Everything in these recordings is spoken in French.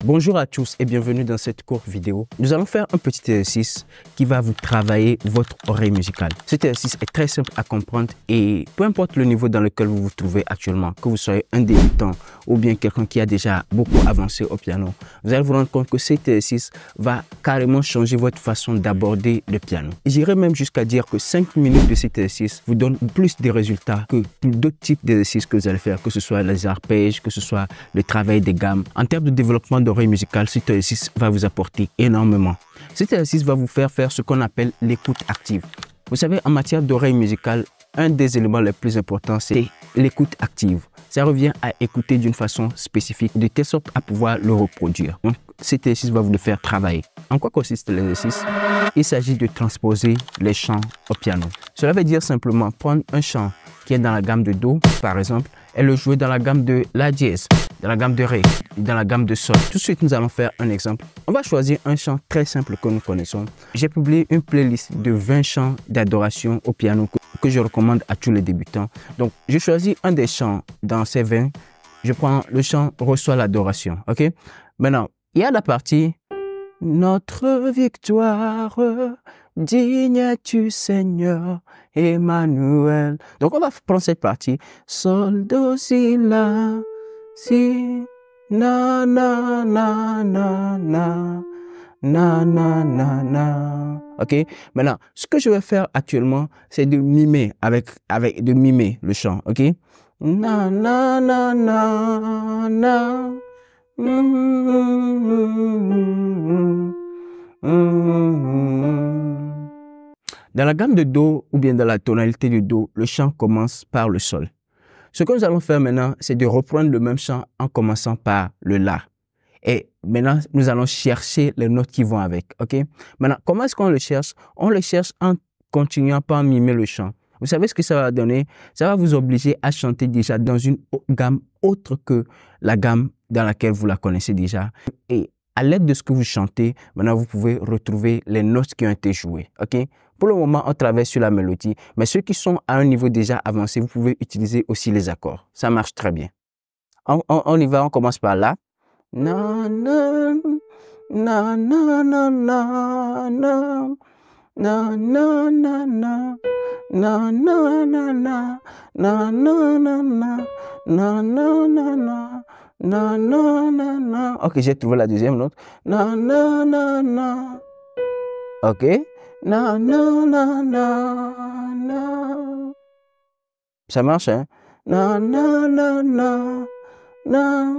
Bonjour à tous et bienvenue dans cette courte vidéo. Nous allons faire un petit exercice qui va vous travailler votre oreille musicale. Cet exercice est très simple à comprendre et peu importe le niveau dans lequel vous vous trouvez actuellement, que vous soyez un débutant ou bien quelqu'un qui a déjà beaucoup avancé au piano, vous allez vous rendre compte que cet exercice va carrément changer votre façon d'aborder le piano. J'irai même jusqu'à dire que 5 minutes de cet exercice vous donne plus de résultats que d'autres types d'exercices que vous allez faire, que ce soit les arpèges, que ce soit le travail des gammes. En termes de développement d'oreille musicale, cet exercice va vous apporter énormément. Cet exercice va vous faire ce qu'on appelle l'écoute active. Vous savez, en matière d'oreille musicale, un des éléments les plus importants, c'est l'écoute active. Ça revient à écouter d'une façon spécifique, de telle sorte à pouvoir le reproduire. Donc, cet exercice va vous le faire travailler. En quoi consiste l'exercice? Il s'agit de transposer les chants au piano. Cela veut dire simplement prendre un chant qui est dans la gamme de Do, par exemple, et le jouer dans la gamme de La dièse, dans la gamme de Ré, dans la gamme de Sol. Tout de suite, nous allons faire un exemple. On va choisir un chant très simple que nous connaissons. J'ai publié une playlist de 20 chants d'adoration au piano que je recommande à tous les débutants. Donc, je choisis un des chants dans ces 20. Je prends le chant « Reçois l'adoration ». Ok? Maintenant, il y a la partie « Notre victoire, digne es-tu Seigneur, Emmanuel ». Donc, on va prendre cette partie « Sol, do, si, la, si, na, na, na, na, na, na, na, na, na ». Ok? Maintenant, ce que je vais faire actuellement, c'est de mimer de mimer le chant. Ok? Na, na, na, na, na. Dans la gamme de Do ou bien dans la tonalité de Do, le chant commence par le Sol. Ce que nous allons faire maintenant, c'est de reprendre le même chant en commençant par le La. Et maintenant, nous allons chercher les notes qui vont avec. Ok? Maintenant, comment est-ce qu'on le cherche? On le cherche en continuant par mimer le chant. Vous savez ce que ça va donner? Ça va vous obliger à chanter déjà dans une gamme autre que la gamme dans laquelle vous la connaissez déjà. Et à l'aide de ce que vous chantez, maintenant vous pouvez retrouver les notes qui ont été jouées. Ok? Pour le moment, on travaille sur la mélodie, mais ceux qui sont à un niveau déjà avancé, vous pouvez utiliser aussi les accords. Ça marche très bien. On y va, on commence par là. Na, na, na, na, na, na, na. Na na na na na na na na na na na na na na na na na na na. Ok, j'ai trouvé la deuxième note. Na na na na. Ok. Na na na na na. Ça marche, hein? Na na na na na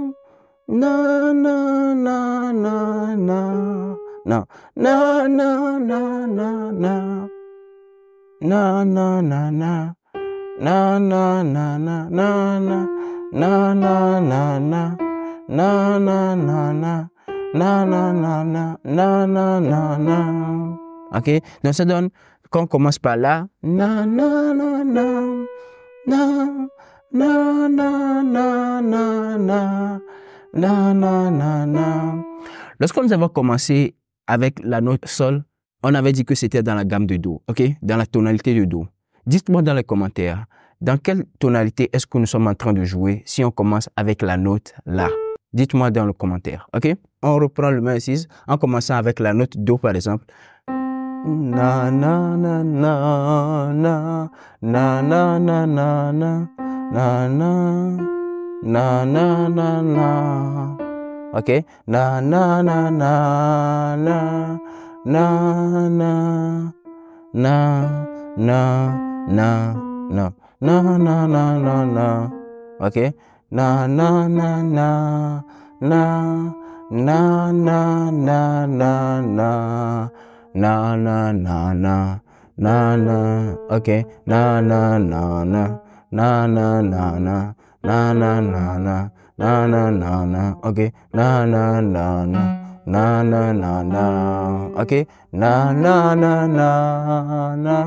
na na na na na. Non. Na na na na na. Na na na na. Na na na na na na. Na na na na. Na na na na. Na na na na. Na na na na. Ok? Donc ça donne qu'on commence par là. Na na na na. Na na na na na na. Na na na na. Lorsque nous avons commencé avec la note Sol, on avait dit que c'était dans la gamme de Do, ok? Dans la tonalité de Do. Dites-moi dans les commentaires, dans quelle tonalité est-ce que nous sommes en train de jouer si on commence avec la note La? Dites-moi dans le commentaire, ok? On reprend le même exercice en commençant avec la note Do par exemple. Na na na na na na na na na na na na na na na. Ok? Na na na na na na na na na na na na na na na. Ok? Na na na na na na na na na na na na na na na. Ok? Na na na na na na na na na na na na. Na na na na, ok. Na na na na, na na na na, ok. Na na na na na,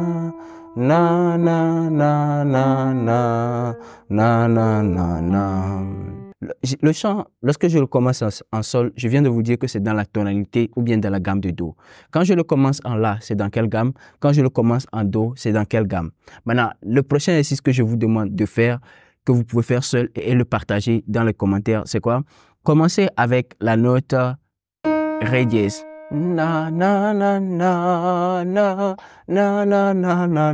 na na na na na, na na na na. Le chant, lorsque je le commence en Sol, je viens de vous dire que c'est dans la tonalité ou bien dans la gamme de Do. Quand je le commence en La, c'est dans quelle gamme? Quand je le commence en Do, c'est dans quelle gamme? Maintenant, le prochain exercice que je vous demande de faire, que vous pouvez faire seul et le partager dans les commentaires, c'est quoi? Commencez avec la note Ré dièse. Na na na na na na na na na na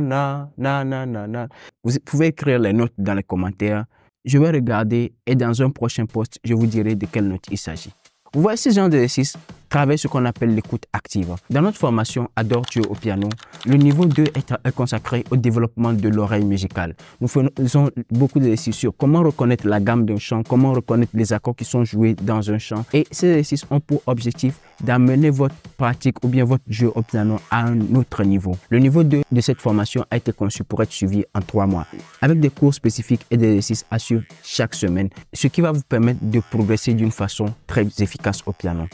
na na na na. Vous pouvez écrire les notes dans les commentaires. Je vais regarder et dans un prochain post, je vous dirai de quelle note il s'agit. Vous voyez, ce genre d'exercice travaille ce qu'on appelle l'écoute active. Dans notre formation Adore jouer au piano, le niveau 2 est consacré au développement de l'oreille musicale. Nous faisons beaucoup d'exercices sur comment reconnaître la gamme d'un chant, comment reconnaître les accords qui sont joués dans un chant. Et ces exercices ont pour objectif d'amener votre pratique ou bien votre jeu au piano à un autre niveau. Le niveau 2 de cette formation a été conçu pour être suivi en 3 mois, avec des cours spécifiques et des exercices à suivre chaque semaine, ce qui va vous permettre de progresser d'une façon très efficace au piano.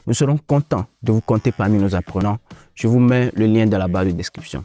Nous serons contents de vous compter parmi nos apprenants. Je vous mets le lien dans la barre de description.